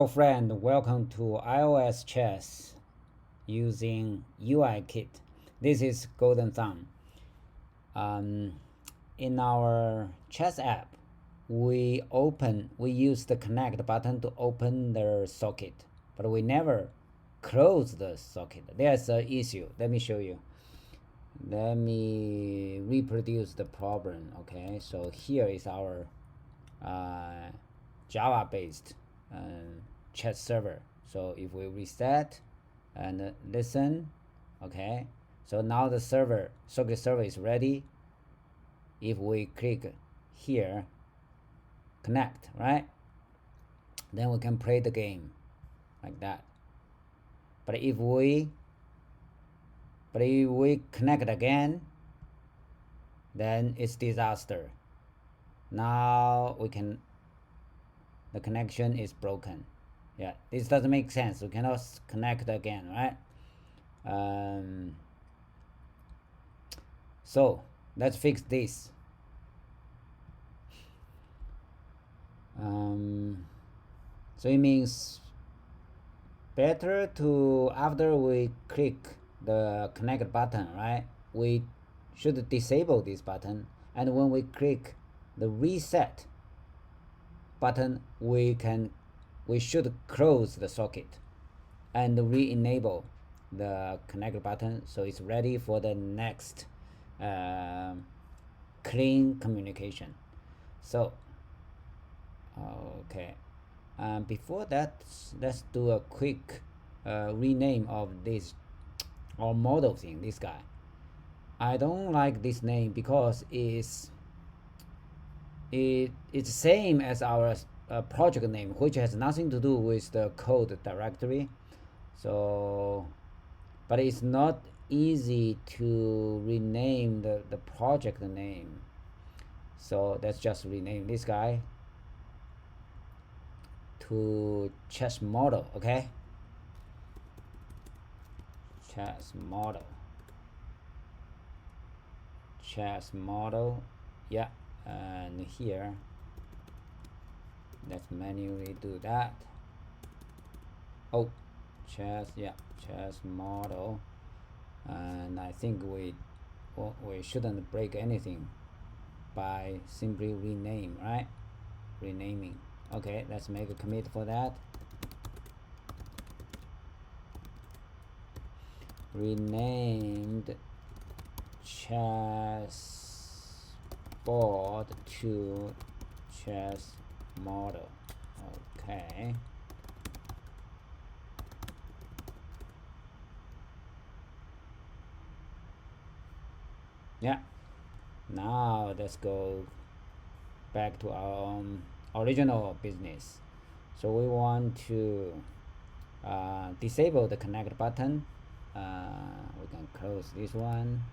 Hello friend, welcome to iOS chess using UIKit. This is Golden Thumb. Um, in our chess app, we use the connect button to open the socket, but we never close the socket. There's an issue. Let me show you. Let me reproduce the problem. Okay, so here is our Java-based chat server. So if we reset and listen, okay, so now the socket server is ready. If we click here, connect, right, then we can play the game like that. But if we connect again, then it's disaster. Now the connection is broken. Yeah, this doesn't make sense. We cannot connect again, right? So let's fix this. So it means better to, after we click the connect button, right, we should disable this button, and when we click the reset button, we should close the socket and re-enable the connect button so it's ready for the next clean communication. So okay, before that, let's do a quick rename of this or model thing. This guy, I don't like this name because it's same as our project name, which has nothing to do with the code directory. So, but it's not easy to rename the project name. So let's just rename this guy to chess model. Okay, chess model, yeah. And here let's manually do that. Oh, chess model. And I think we shouldn't break anything by simply rename, right? Renaming. Okay, let's make a commit for that. Renamed chessboard to chess model. Okay. Yeah. Now let's go back to our original business. So we want to disable the connect button. We can close this one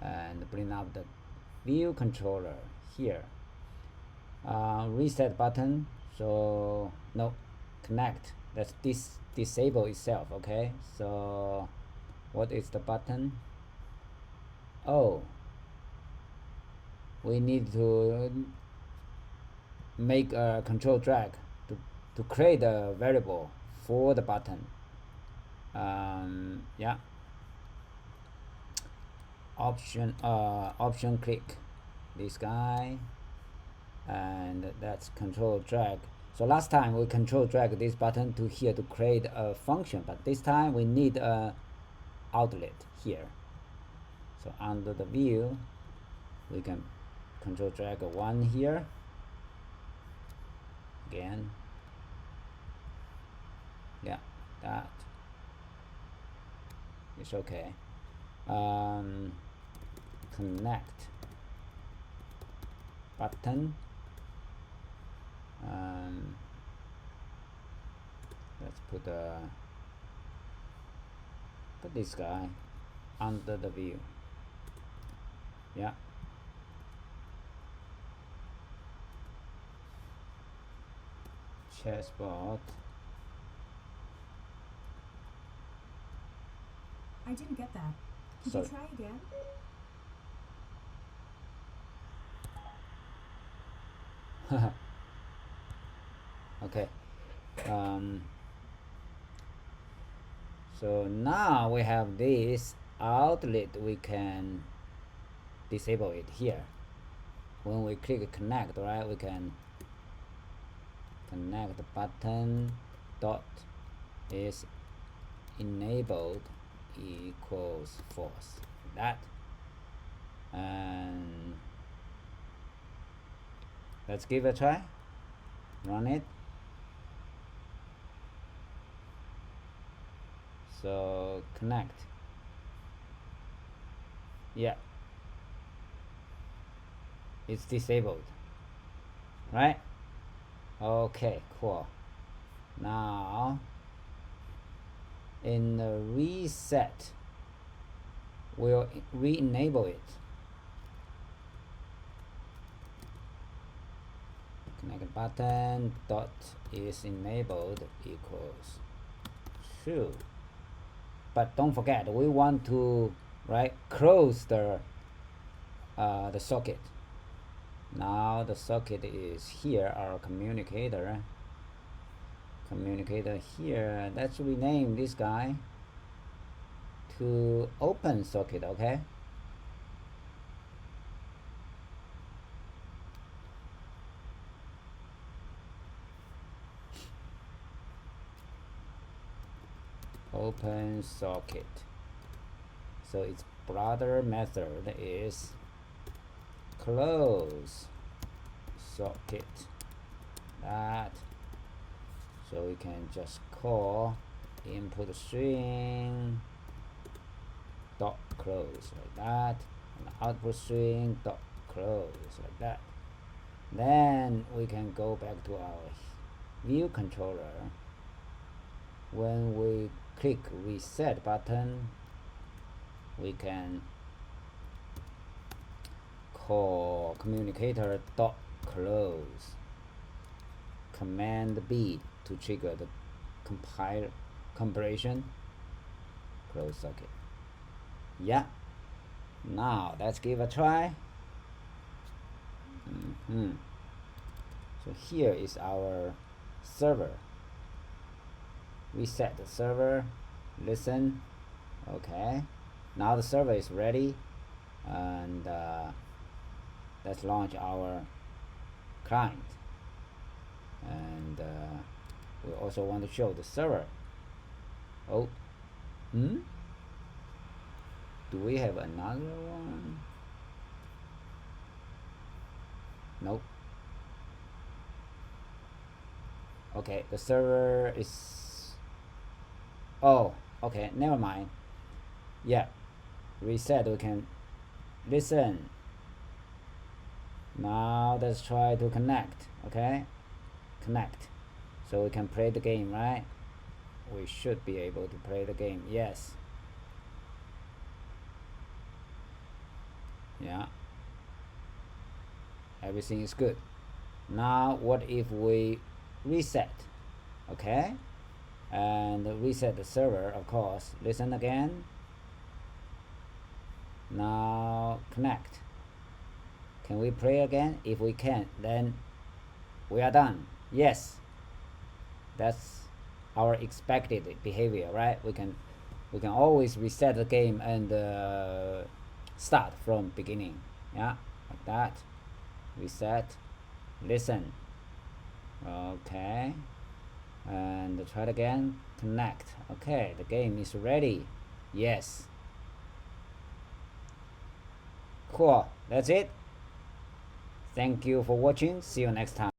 and bring up the view controller here. Reset button. So no, connect. Let's disable itself. Okay. So what is the button? Oh, we need to make a control drag to create a variable for the button. Yeah. Option click this guy, and that's control drag. So last time we control drag this button to here to create a function, but this time we need a outlet here. So under the view, we can control drag one here again. Yeah, that is okay. Connect button. Let's put this guy under the view. Yeah. Chessboard. I didn't get that. Could you try again? Okay. So now we have this outlet, we can disable it here. When we click connect, right, we can connect button dot is enabled equals false, that. And let's give it a try, run it. So connect, yeah, it's disabled, right? Okay, cool. Now in the reset, we'll re-enable it. Connect button dot is enabled equals true. But don't forget, we want to close the socket. Now the socket is here, our communicator here. Let's rename this guy to open socket, okay? Open socket. So its brother method is close socket, that. So we can just call input string dot close like that, and output string dot close like that. Then we can go back to our view controller. When we click reset button, we can call communicator dot close, command B to trigger the compression, close socket. Yeah, now let's give a try. So here is our server. Reset the server, listen. Okay, now the server is ready, and let's launch our client. And we also want to show the server. Oh, do we have another one? Nope. Okay, the server is, oh, okay, never mind. Yeah, reset, we can listen. Now let's try to connect. Okay, connect, so we can play the game, right? We should be able to play the game. Yes. Yeah, everything is good. Now what if we reset? Okay, and reset the server, of course. Listen again. Now connect. Can we play again? If we can, then we are done. Yes, that's our expected behavior, right? We can always reset the game and start from beginning. Yeah, like that. Reset, listen. Okay, and try it again. Connect. Okay, the game is ready. Yes. Cool, that's it. Thank you for watching. See you next time.